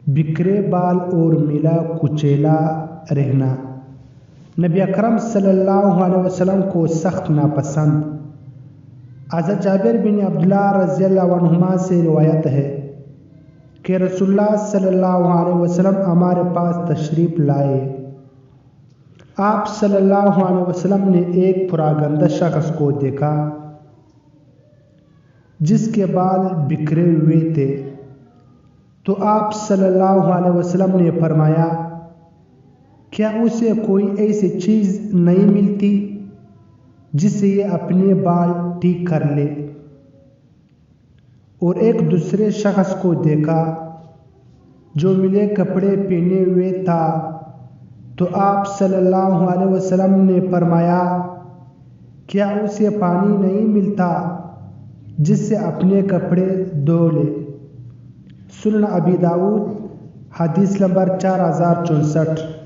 بکھرے بال اور ملا کچیلا رہنا نبی اکرم صلی اللہ علیہ وسلم کو سخت ناپسند۔ حضرت جابر بن عبداللہ رضی اللہ عنہما سے روایت ہے کہ رسول اللہ صلی اللہ علیہ وسلم ہمارے پاس تشریف لائے۔ آپ صلی اللہ علیہ وسلم نے ایک پراگندہ شخص کو دیکھا جس کے بال بکھرے ہوئے تھے، تو آپ صلی اللہ علیہ وسلم نے فرمایا، کیا اسے کوئی ایسی چیز نہیں ملتی جس سے یہ اپنے بال ٹھیک کر لے؟ اور ایک دوسرے شخص کو دیکھا جو ملے کپڑے پہنے ہوئے تھا، تو آپ صلی اللہ علیہ وسلم نے فرمایا، کیا اسے پانی نہیں ملتا جس سے اپنے کپڑے دھو لے؟ سنن ابی داؤد حدیث نمبر 4064۔